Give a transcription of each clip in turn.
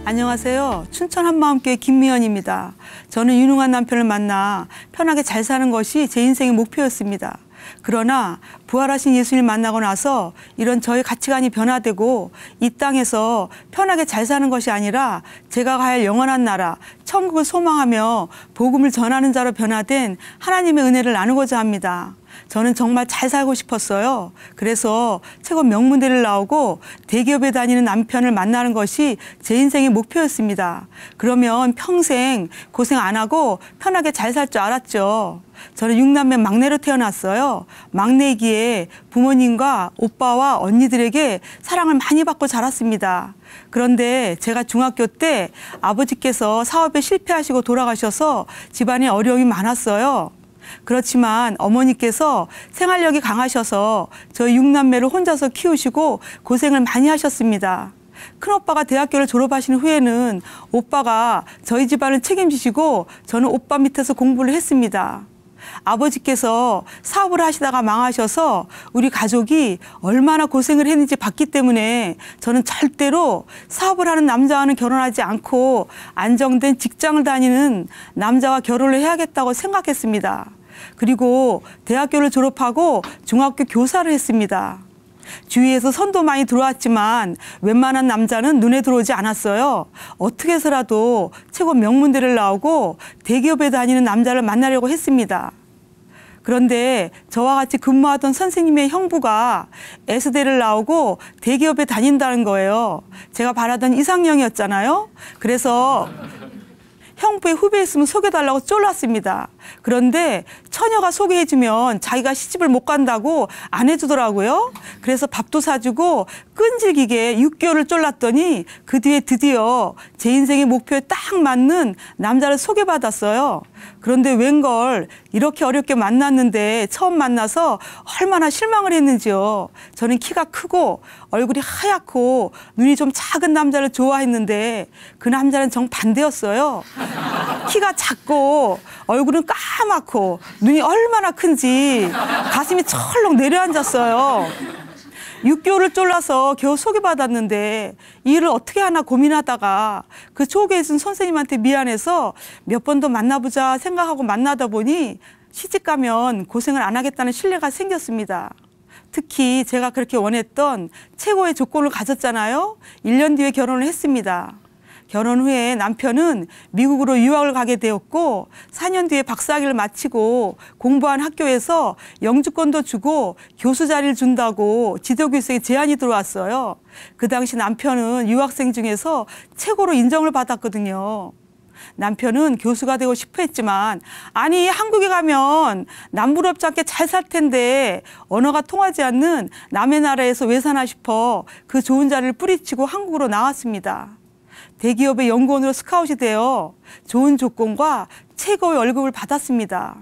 안녕하세요. 춘천 한마음교회 김미연입니다. 저는 유능한 남편을 만나 편하게 잘 사는 것이 제 인생의 목표였습니다. 그러나 부활하신 예수님을 만나고 나서 이런 저의 가치관이 변화되고 이 땅에서 편하게 잘 사는 것이 아니라 제가 가야 할 영원한 나라, 천국을 소망하며 복음을 전하는 자로 변화된 하나님의 은혜를 나누고자 합니다. 저는 정말 잘 살고 싶었어요. 그래서 최고 명문대를 나오고 대기업에 다니는 남편을 만나는 것이 제 인생의 목표였습니다. 그러면 평생 고생 안 하고 편하게 잘 살 줄 알았죠. 저는 6남매 막내로 태어났어요. 막내이기에 부모님과 오빠와 언니들에게 사랑을 많이 받고 자랐습니다. 그런데 제가 중학교 때 아버지께서 사업에 실패하시고 돌아가셔서 집안에 어려움이 많았어요. 그렇지만 어머니께서 생활력이 강하셔서 저희 6남매를 혼자서 키우시고 고생을 많이 하셨습니다. 큰오빠가 대학교를 졸업하신 후에는 오빠가 저희 집안을 책임지시고 저는 오빠 밑에서 공부를 했습니다. 아버지께서 사업을 하시다가 망하셔서 우리 가족이 얼마나 고생을 했는지 봤기 때문에 저는 절대로 사업을 하는 남자와는 결혼하지 않고 안정된 직장을 다니는 남자와 결혼을 해야겠다고 생각했습니다. 그리고 대학교를 졸업하고 중학교 교사를 했습니다. 주위에서 선도 많이 들어왔지만 웬만한 남자는 눈에 들어오지 않았어요. 어떻게 해서라도 최고 명문대를 나오고 대기업에 다니는 남자를 만나려고 했습니다. 그런데 저와 같이 근무하던 선생님의 형부가 S대를 나오고 대기업에 다닌다는 거예요. 제가 바라던 이상형이었잖아요. 그래서 형부의 후배였으면 소개해달라고 쫄랐습니다. 그런데 처녀가 소개해주면 자기가 시집을 못 간다고 안 해주더라고요. 그래서 밥도 사주고 끈질기게 6개월을 쫄랐더니 그 뒤에 드디어 제 인생의 목표에 딱 맞는 남자를 소개받았어요. 그런데 웬걸 이렇게 어렵게 만났는데 처음 만나서 얼마나 실망을 했는지요. 저는 키가 크고 얼굴이 하얗고 눈이 좀 작은 남자를 좋아했는데 그 남자는 정반대였어요. 키가 작고 얼굴은 까맣고 눈이 얼마나 큰지 가슴이 철렁 내려앉았어요. 6개월을 쫄라서 겨우 소개받았는데 이 일을 어떻게 하나 고민하다가 그 소개해준 선생님한테 미안해서 몇 번 더 만나보자 생각하고 만나다 보니 시집가면 고생을 안 하겠다는 신뢰가 생겼습니다. 특히 제가 그렇게 원했던 최고의 조건을 가졌잖아요. 1년 뒤에 결혼을 했습니다. 결혼 후에 남편은 미국으로 유학을 가게 되었고 4년 뒤에 박사학위를 마치고 공부한 학교에서 영주권도 주고 교수 자리를 준다고 지도교수에게 제안이 들어왔어요. 그 당시 남편은 유학생 중에서 최고로 인정을 받았거든요. 남편은 교수가 되고 싶어 했지만 아니 한국에 가면 남부럽지 않게 잘 살 텐데 언어가 통하지 않는 남의 나라에서 왜 사나 싶어 그 좋은 자리를 뿌리치고 한국으로 나왔습니다. 대기업의 연구원으로 스카웃이 되어 좋은 조건과 최고의 월급을 받았습니다.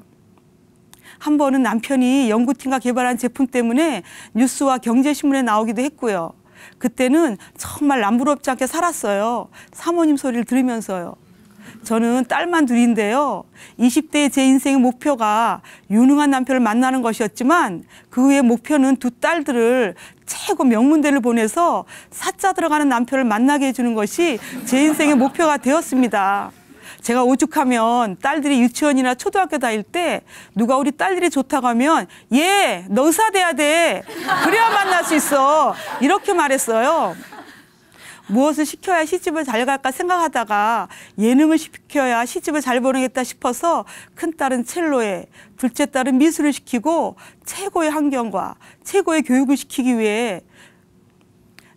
한 번은 남편이 연구팀과 개발한 제품 때문에 뉴스와 경제신문에 나오기도 했고요. 그때는 정말 남부럽지 않게 살았어요. 사모님 소리를 들으면서요. 저는 딸만 둘인데요. 20대의 제 인생의 목표가 유능한 남편을 만나는 것이었지만 그 후에 목표는 두 딸들을 최고 명문대를 보내서 사자 들어가는 남편을 만나게 해주는 것이 제 인생의 목표가 되었습니다. 제가 오죽하면 딸들이 유치원이나 초등학교 다닐 때 누가 우리 딸들이 좋다고 하면 얘, 너 의사 돼야 돼. 그래야 만날 수 있어. 이렇게 말했어요. 무엇을 시켜야 시집을 잘 갈까 생각하다가 예능을 시켜야 시집을 잘 보내겠다 싶어서 큰딸은 첼로에, 둘째 딸은 미술을 시키고 최고의 환경과 최고의 교육을 시키기 위해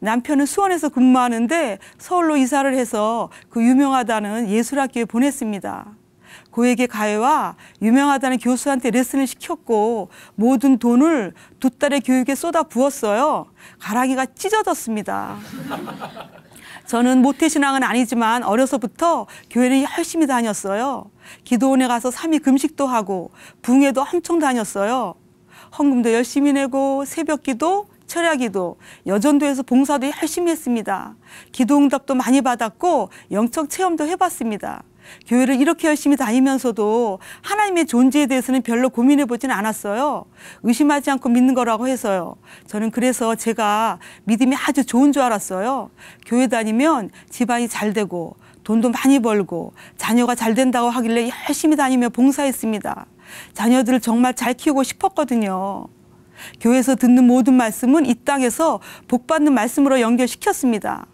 남편은 수원에서 근무하는데 서울로 이사를 해서 그 유명하다는 예술학교에 보냈습니다. 고액의 가해와 유명하다는 교수한테 레슨을 시켰고 모든 돈을 두 딸의 교육에 쏟아 부었어요. 가랑이가 찢어졌습니다. 저는 모태신앙은 아니지만 어려서부터 교회는 열심히 다녔어요. 기도원에 가서 3일 금식도 하고 붕회도 엄청 다녔어요. 헌금도 열심히 내고 새벽기도, 철야기도, 여전도에서 봉사도 열심히 했습니다. 기도응답도 많이 받았고 영적 체험도 해봤습니다. 교회를 이렇게 열심히 다니면서도 하나님의 존재에 대해서는 별로 고민해 보진 않았어요. 의심하지 않고 믿는 거라고 해서요. 저는 그래서 제가 믿음이 아주 좋은 줄 알았어요. 교회 다니면 집안이 잘 되고 돈도 많이 벌고 자녀가 잘 된다고 하길래 열심히 다니며 봉사했습니다. 자녀들을 정말 잘 키우고 싶었거든요. 교회에서 듣는 모든 말씀은 이 땅에서 복받는 말씀으로 연결시켰습니다.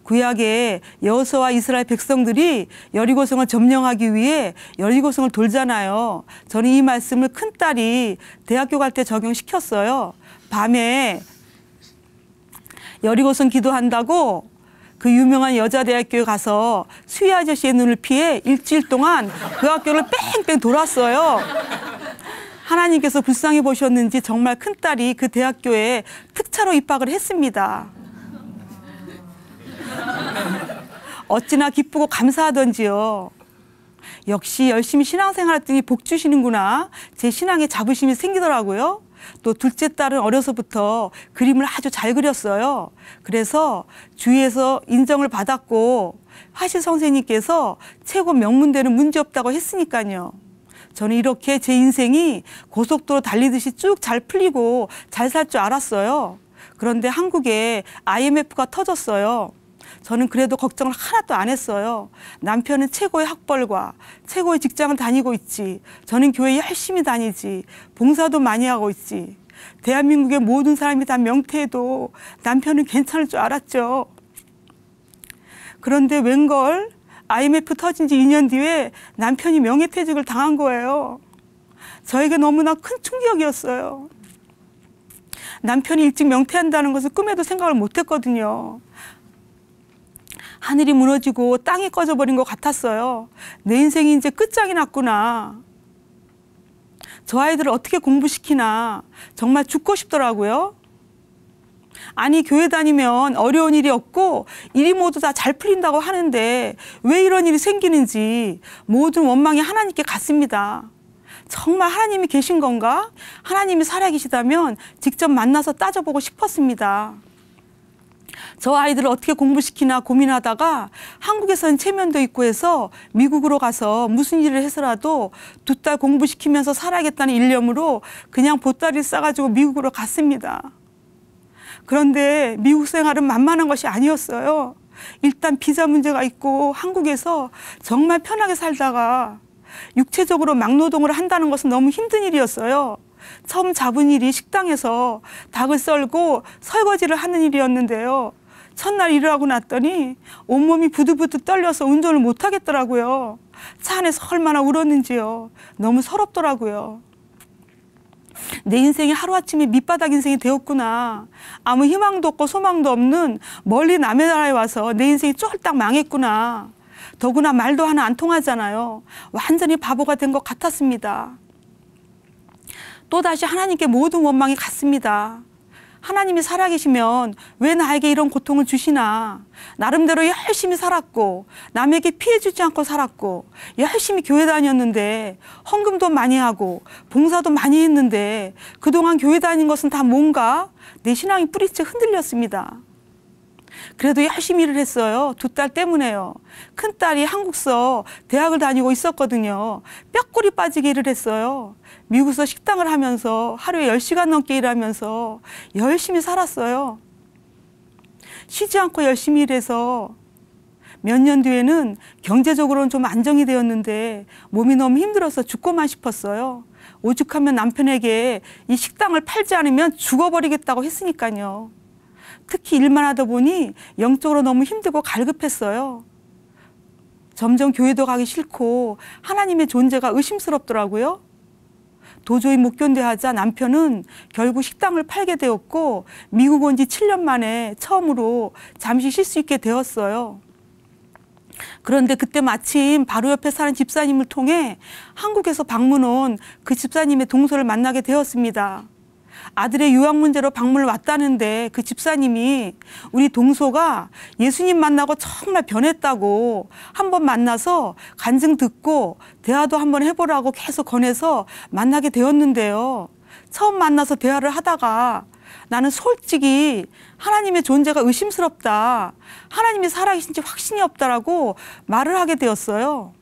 구약에 여호수아와 이스라엘 백성들이 여리고성을 점령하기 위해 여리고성을 돌잖아요. 저는 이 말씀을 큰딸이 대학교 갈 때 적용시켰어요. 밤에 여리고성 기도한다고 그 유명한 여자대학교에 가서 수희 아저씨의 눈을 피해 일주일 동안 그 학교를 뺑뺑 돌았어요. 하나님께서 불쌍히 보셨는지 정말 큰딸이 그 대학교에 특차로 입학을 했습니다. 어찌나 기쁘고 감사하던지요. 역시 열심히 신앙생활 했더니 복 주시는구나. 제 신앙에 자부심이 생기더라고요. 또 둘째 딸은 어려서부터 그림을 아주 잘 그렸어요. 그래서 주위에서 인정을 받았고 화실 선생님께서 최고 명문대는 문제없다고 했으니까요. 저는 이렇게 제 인생이 고속도로 달리듯이 쭉 잘 풀리고 잘 살 줄 알았어요. 그런데 한국에 IMF가 터졌어요. 저는 그래도 걱정을 하나도 안 했어요. 남편은 최고의 학벌과 최고의 직장을 다니고 있지. 저는 교회 열심히 다니지. 봉사도 많이 하고 있지. 대한민국의 모든 사람이 다 명퇴해도 남편은 괜찮을 줄 알았죠. 그런데 웬걸 IMF 터진 지 2년 뒤에 남편이 명예퇴직을 당한 거예요. 저에게 너무나 큰 충격이었어요. 남편이 일찍 명퇴한다는 것을 꿈에도 생각을 못했거든요. 하늘이 무너지고 땅이 꺼져버린 것 같았어요. 내 인생이 이제 끝장이 났구나. 저 아이들을 어떻게 공부시키나 정말 죽고 싶더라고요. 아니 교회 다니면 어려운 일이 없고 일이 모두 다 잘 풀린다고 하는데 왜 이런 일이 생기는지 모든 원망이 하나님께 갔습니다. 정말 하나님이 계신 건가? 하나님이 살아계시다면 직접 만나서 따져보고 싶었습니다. 저 아이들을 어떻게 공부시키나 고민하다가 한국에서는 체면도 있고 해서 미국으로 가서 무슨 일을 해서라도 두 딸 공부시키면서 살아야겠다는 일념으로 그냥 보따리를 싸가지고 미국으로 갔습니다. 그런데 미국 생활은 만만한 것이 아니었어요. 일단 비자 문제가 있고 한국에서 정말 편하게 살다가 육체적으로 막노동을 한다는 것은 너무 힘든 일이었어요. 처음 잡은 일이 식당에서 닭을 썰고 설거지를 하는 일이었는데요. 첫날 일을 하고 났더니 온몸이 부들부들 떨려서 운전을 못 하겠더라고요. 차 안에서 얼마나 울었는지요. 너무 서럽더라고요. 내 인생이 하루아침에 밑바닥 인생이 되었구나. 아무 희망도 없고 소망도 없는 멀리 남의 나라에 와서 내 인생이 쫄딱 망했구나. 더구나 말도 하나 안 통하잖아요. 완전히 바보가 된 것 같았습니다. 또다시 하나님께 모든 원망이 갔습니다. 하나님이 살아계시면 왜 나에게 이런 고통을 주시나. 나름대로 열심히 살았고 남에게 피해 주지 않고 살았고 열심히 교회 다녔는데 헌금도 많이 하고 봉사도 많이 했는데 그동안 교회 다닌 것은 다 뭔가 내 신앙이 뿌리째 흔들렸습니다. 그래도 열심히 일을 했어요. 두 딸 때문에요. 큰딸이 한국서 대학을 다니고 있었거든요. 뼈골이 빠지게 일을 했어요. 미국에서 식당을 하면서 하루에 10시간 넘게 일하면서 열심히 살았어요. 쉬지 않고 열심히 일해서 몇 년 뒤에는 경제적으로는 좀 안정이 되었는데 몸이 너무 힘들어서 죽고만 싶었어요. 오죽하면 남편에게 이 식당을 팔지 않으면 죽어버리겠다고 했으니까요. 특히 일만 하다 보니 영적으로 너무 힘들고 갈급했어요. 점점 교회도 가기 싫고 하나님의 존재가 의심스럽더라고요. 도저히 못 견뎌하자 남편은 결국 식당을 팔게 되었고 미국 온 지 7년 만에 처음으로 잠시 쉴 수 있게 되었어요. 그런데 그때 마침 바로 옆에 사는 집사님을 통해 한국에서 방문 온 그 집사님의 동서를 만나게 되었습니다. 아들의 유학 문제로 방문을 왔다는데 그 집사님이 우리 동서가 예수님 만나고 정말 변했다고 한번 만나서 간증 듣고 대화도 한번 해보라고 계속 권해서 만나게 되었는데요. 처음 만나서 대화를 하다가 나는 솔직히 하나님의 존재가 의심스럽다. 하나님이 살아계신지 확신이 없다라고 말을 하게 되었어요.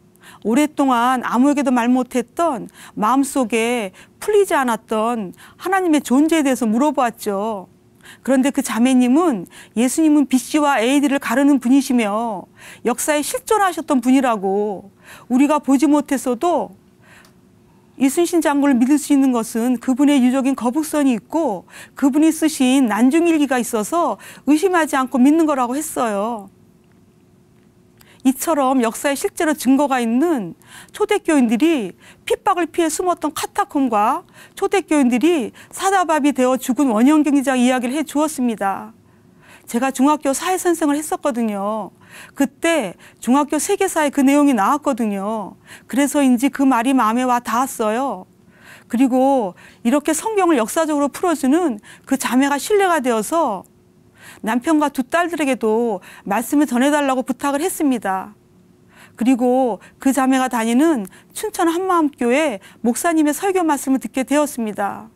오랫동안 아무에게도 말 못했던 마음속에 풀리지 않았던 하나님의 존재에 대해서 물어보았죠. 그런데 그 자매님은 예수님은 BC와 AD를 가르는 분이시며 역사에 실존하셨던 분이라고, 우리가 보지 못했어도 이순신 장군을 믿을 수 있는 것은 그분의 유적인 거북선이 있고 그분이 쓰신 난중일기가 있어서 의심하지 않고 믿는 거라고 했어요. 이처럼 역사에 실제로 증거가 있는 초대교인들이 핍박을 피해 숨었던 카타콤과 초대교인들이 사다밥이 되어 죽은 원형경기장 이야기를 해 주었습니다. 제가 중학교 사회선생을 했었거든요. 그때 중학교 세계사에 그 내용이 나왔거든요. 그래서인지 그 말이 마음에 와 닿았어요. 그리고 이렇게 성경을 역사적으로 풀어주는 그 자매가 신뢰가 되어서 남편과 두 딸들에게도 말씀을 전해달라고 부탁을 했습니다. 그리고 그 자매가 다니는 춘천 한마음교회 목사님의 설교 말씀을 듣게 되었습니다.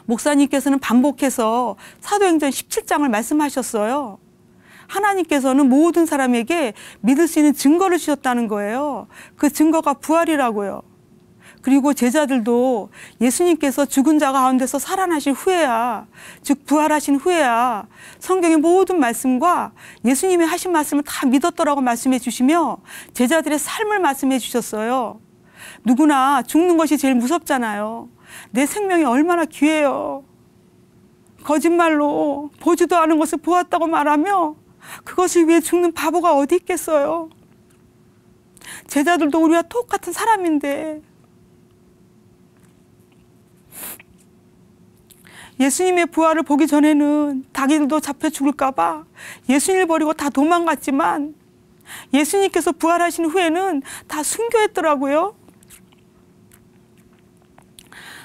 목사님께서는 반복해서 사도행전 17장을 말씀하셨어요. 하나님께서는 모든 사람에게 믿을 수 있는 증거를 주셨다는 거예요. 그 증거가 부활이라고요. 그리고 제자들도 예수님께서 죽은 자 가운데서 살아나신 후에야, 즉 부활하신 후에야 성경의 모든 말씀과 예수님이 하신 말씀을 다 믿었더라고 말씀해 주시며 제자들의 삶을 말씀해 주셨어요. 누구나 죽는 것이 제일 무섭잖아요. 내 생명이 얼마나 귀해요. 거짓말로 보지도 않은 것을 보았다고 말하며 그것을 위해 죽는 바보가 어디 있겠어요. 제자들도 우리와 똑같은 사람인데 예수님의 부활을 보기 전에는 자기들도 잡혀 죽을까 봐 예수님을 버리고 다 도망갔지만 예수님께서 부활하신 후에는 다 순교했더라고요.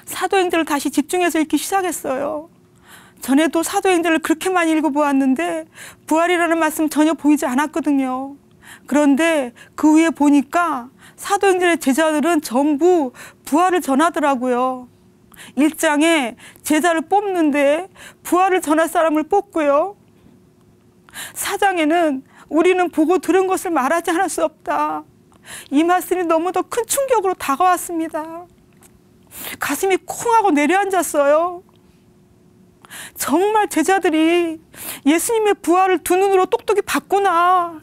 사도행전을 다시 집중해서 읽기 시작했어요. 전에도 사도행전을 그렇게 많이 읽어보았는데 부활이라는 말씀 전혀 보이지 않았거든요. 그런데 그 후에 보니까 사도행전의 제자들은 전부 부활을 전하더라고요. 1장에 제자를 뽑는데 부활을 전할 사람을 뽑고요. 4장에는 우리는 보고 들은 것을 말하지 않을 수 없다. 이 말씀이 너무도 큰 충격으로 다가왔습니다. 가슴이 쿵 하고 내려앉았어요. 정말 제자들이 예수님의 부활을 두 눈으로 똑똑히 봤구나.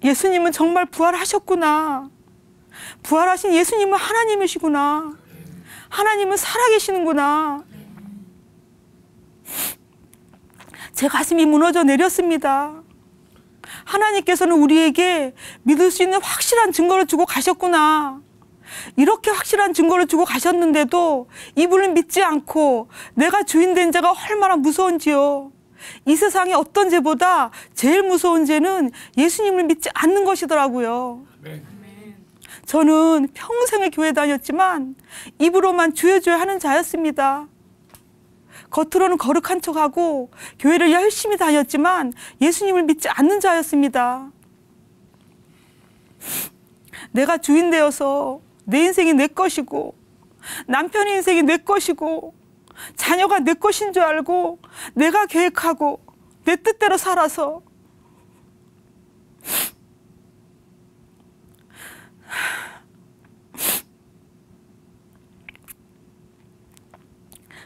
예수님은 정말 부활하셨구나. 부활하신 예수님은 하나님이시구나. 하나님은 살아계시는구나. 제 가슴이 무너져 내렸습니다. 하나님께서는 우리에게 믿을 수 있는 확실한 증거를 주고 가셨구나. 이렇게 확실한 증거를 주고 가셨는데도 이분을 믿지 않고 내가 주인 된 자가 얼마나 무서운지요. 이 세상에 어떤 죄보다 제일 무서운 죄는 예수님을 믿지 않는 것이더라고요. 저는 평생을 교회 다녔지만 입으로만 주여 주여 하는 자였습니다. 겉으로는 거룩한 척하고 교회를 열심히 다녔지만 예수님을 믿지 않는 자였습니다. 내가 주인 되어서 내 인생이 내 것이고 남편의 인생이 내 것이고 자녀가 내 것인 줄 알고 내가 계획하고 내 뜻대로 살아서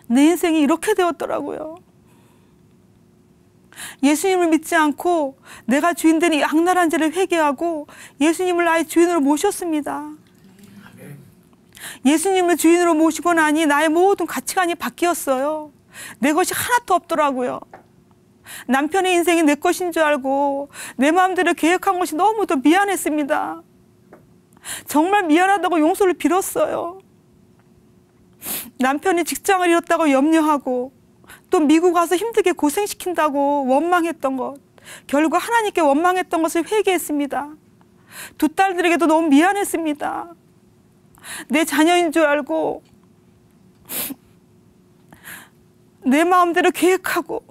내 인생이 이렇게 되었더라고요. 예수님을 믿지 않고 내가 주인 된 이 악랄한 죄를 회개하고 예수님을 나의 주인으로 모셨습니다. 예수님을 주인으로 모시고 나니 나의 모든 가치관이 바뀌었어요. 내 것이 하나도 없더라고요. 남편의 인생이 내 것인 줄 알고 내 마음대로 계획한 것이 너무도 미안했습니다. 정말 미안하다고 용서를 빌었어요. 남편이 직장을 잃었다고 염려하고 또 미국 와서 힘들게 고생시킨다고 원망했던 것, 결국 하나님께 원망했던 것을 회개했습니다. 두 딸들에게도 너무 미안했습니다. 내 자녀인 줄 알고 내 마음대로 계획하고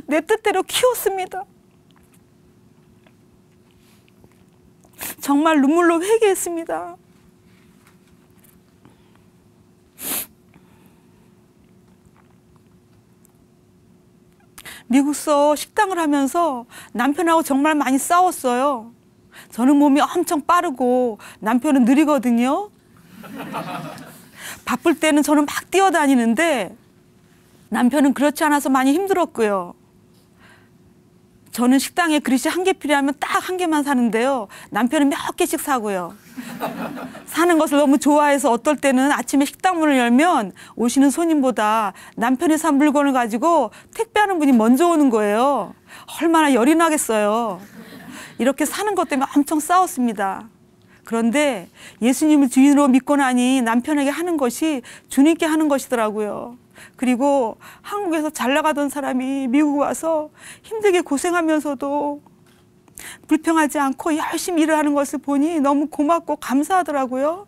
내 뜻대로 키웠습니다. 정말 눈물로 회개했습니다. 미국서 식당을 하면서 남편하고 정말 많이 싸웠어요. 저는 몸이 엄청 빠르고 남편은 느리거든요. 바쁠 때는 저는 막 뛰어다니는데 남편은 그렇지 않아서 많이 힘들었고요. 저는 식당에 그릇이 1개 필요하면 딱 1개만 사는데요. 남편은 몇 개씩 사고요. 사는 것을 너무 좋아해서 어떨 때는 아침에 식당 문을 열면 오시는 손님보다 남편이 산 물건을 가지고 택배하는 분이 먼저 오는 거예요. 얼마나 열이 나겠어요. 이렇게 사는 것 때문에 엄청 싸웠습니다. 그런데 예수님을 주인으로 믿고 나니 남편에게 하는 것이 주님께 하는 것이더라고요. 그리고 한국에서 잘 나가던 사람이 미국 와서 힘들게 고생하면서도 불평하지 않고 열심히 일을 하는 것을 보니 너무 고맙고 감사하더라고요.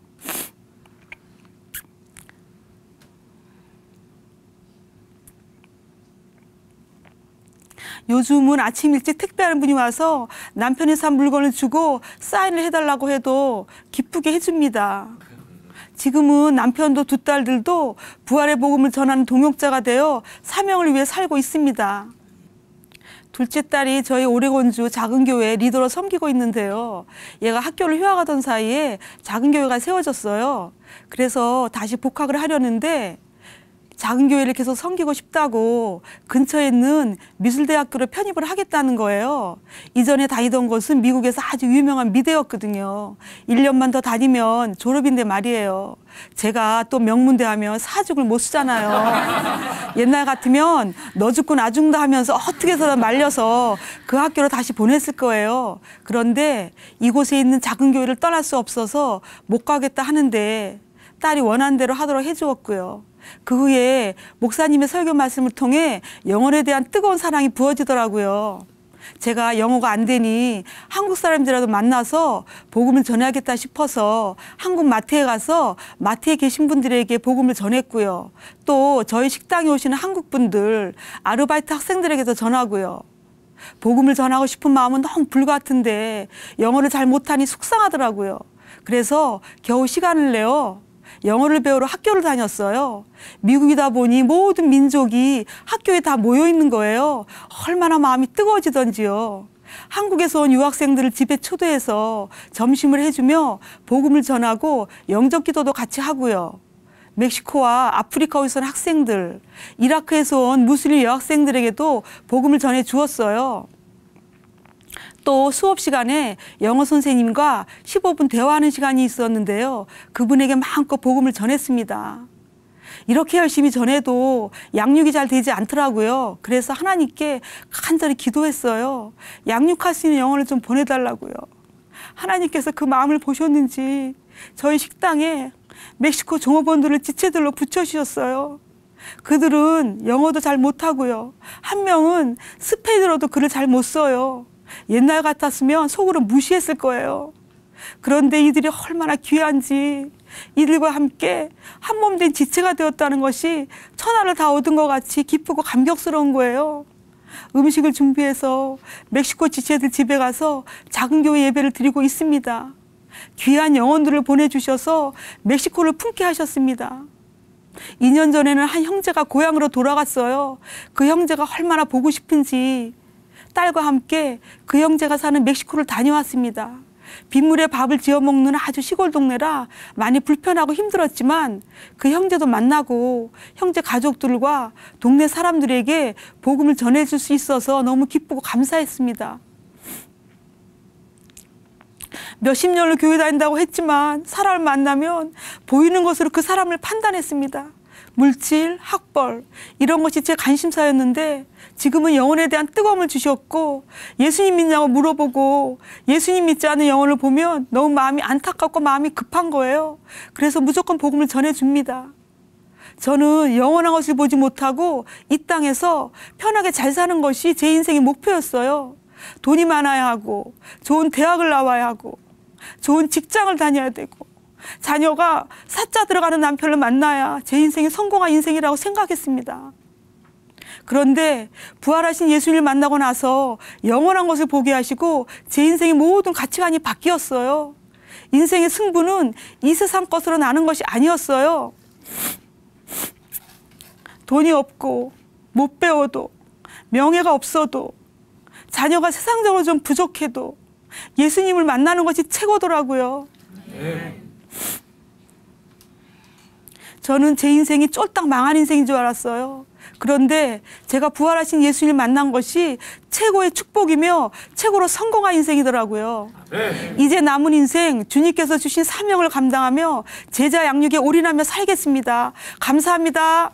요즘은 아침 일찍 택배하는 분이 와서 남편이 산 물건을 주고 사인을 해달라고 해도 기쁘게 해줍니다. 지금은 남편도 두 딸들도 부활의 복음을 전하는 동역자가 되어 사명을 위해 살고 있습니다. 둘째 딸이 저희 오레곤주 작은 교회 리더로 섬기고 있는데요. 얘가 학교를 휴학하던 사이에 작은 교회가 세워졌어요. 그래서 다시 복학을 하려는데 작은 교회를 계속 섬기고 싶다고 근처에 있는 미술대학교로 편입을 하겠다는 거예요. 이전에 다니던 곳은 미국에서 아주 유명한 미대였거든요. 1년만 더 다니면 졸업인데 말이에요. 제가 또 명문대 하면 사죽을 못 쓰잖아요. 옛날 같으면 너 죽고 나 죽는다 하면서 어떻게 해서든 말려서 그 학교로 다시 보냈을 거예요. 그런데 이곳에 있는 작은 교회를 떠날 수 없어서 못 가겠다 하는데 딸이 원하는 대로 하도록 해주었고요. 그 후에 목사님의 설교 말씀을 통해 영어에 대한 뜨거운 사랑이 부어지더라고요. 제가 영어가 안 되니 한국 사람들이라도 만나서 복음을 전해야겠다 싶어서 한국 마트에 가서 마트에 계신 분들에게 복음을 전했고요. 또 저희 식당에 오시는 한국 분들, 아르바이트 학생들에게도 전하고요. 복음을 전하고 싶은 마음은 너무 불같은데 영어를 잘 못하니 속상하더라고요. 그래서 겨우 시간을 내어 영어를 배우러 학교를 다녔어요. 미국이다 보니 모든 민족이 학교에 다 모여 있는 거예요. 얼마나 마음이 뜨거워지던지요. 한국에서 온 유학생들을 집에 초대해서 점심을 해주며 복음을 전하고 영접 기도도 같이 하고요. 멕시코와 아프리카에서 온 학생들, 이라크에서 온 무슬림 여학생들에게도 복음을 전해 주었어요. 또 수업 시간에 영어 선생님과 15분 대화하는 시간이 있었는데요. 그분에게 마음껏 복음을 전했습니다. 이렇게 열심히 전해도 양육이 잘 되지 않더라고요. 그래서 하나님께 간절히 기도했어요. 양육할 수 있는 영어를 좀 보내달라고요. 하나님께서 그 마음을 보셨는지 저희 식당에 멕시코 종업원들을 지체들로 붙여주셨어요. 그들은 영어도 잘 못하고요. 한 명은 스페인어로도 글을 잘 못 써요. 옛날 같았으면 속으로 무시했을 거예요. 그런데 이들이 얼마나 귀한지 이들과 함께 한 몸 된 지체가 되었다는 것이 천하를 다 얻은 것 같이 기쁘고 감격스러운 거예요. 음식을 준비해서 멕시코 지체들 집에 가서 작은 교회 예배를 드리고 있습니다. 귀한 영혼들을 보내주셔서 멕시코를 품게 하셨습니다. 2년 전에는 한 형제가 고향으로 돌아갔어요. 그 형제가 얼마나 보고 싶은지 딸과 함께 그 형제가 사는 멕시코를 다녀왔습니다. 빗물에 밥을 지어 먹는 아주 시골 동네라 많이 불편하고 힘들었지만 그 형제도 만나고 형제 가족들과 동네 사람들에게 복음을 전해줄 수 있어서 너무 기쁘고 감사했습니다. 몇십 년을 교회 다닌다고 했지만 사람을 만나면 보이는 것으로 그 사람을 판단했습니다. 물질, 학벌 이런 것이 제 관심사였는데 지금은 영혼에 대한 뜨거움을 주셨고 예수님 믿냐고 물어보고 예수님 믿지 않은 영혼을 보면 너무 마음이 안타깝고 마음이 급한 거예요. 그래서 무조건 복음을 전해줍니다. 저는 영원한 것을 보지 못하고 이 땅에서 편하게 잘 사는 것이 제 인생의 목표였어요. 돈이 많아야 하고 좋은 대학을 나와야 하고 좋은 직장을 다녀야 되고 자녀가 사자 들어가는 남편을 만나야 제 인생이 성공한 인생이라고 생각했습니다. 그런데 부활하신 예수님을 만나고 나서 영원한 것을 보게 하시고 제 인생의 모든 가치관이 바뀌었어요. 인생의 승부는 이 세상 것으로 나는 것이 아니었어요. 돈이 없고 못 배워도 명예가 없어도 자녀가 세상적으로 좀 부족해도 예수님을 만나는 것이 최고더라고요. 저는 제 인생이 쫄딱 망한 인생인 줄 알았어요. 그런데 제가 부활하신 예수님을 만난 것이 최고의 축복이며 최고로 성공한 인생이더라고요. 이제 남은 인생 주님께서 주신 사명을 감당하며 제자 양육에 올인하며 살겠습니다. 감사합니다.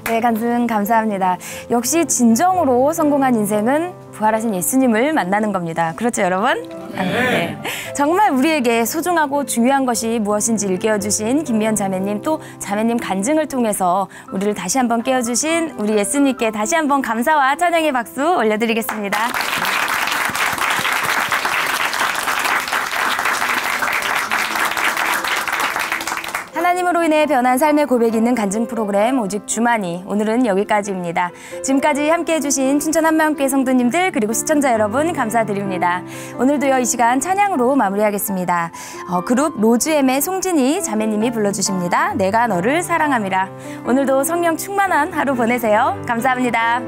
네, 간증 감사합니다. 역시 진정으로 성공한 인생은 부활하신 예수님을 만나는 겁니다. 그렇죠, 여러분? 네. 정말 우리에게 소중하고 중요한 것이 무엇인지 일깨워주신 김미연 자매님, 또 자매님 간증을 통해서 우리를 다시 한번 깨워주신 우리 예수님께 다시 한번 감사와 찬양의 박수 올려드리겠습니다. 하나님으로 인해 변한 삶의 고백이 있는 간증 프로그램 오직 주만이, 오늘은 여기까지입니다. 지금까지 함께해 주신 춘천 한마음교회 성도님들 그리고 시청자 여러분 감사드립니다. 오늘도요 이 시간 찬양으로 마무리하겠습니다. 그룹 로즈엠의 송진이 자매님이 불러주십니다. 내가 너를 사랑함이라. 오늘도 성령 충만한 하루 보내세요. 감사합니다.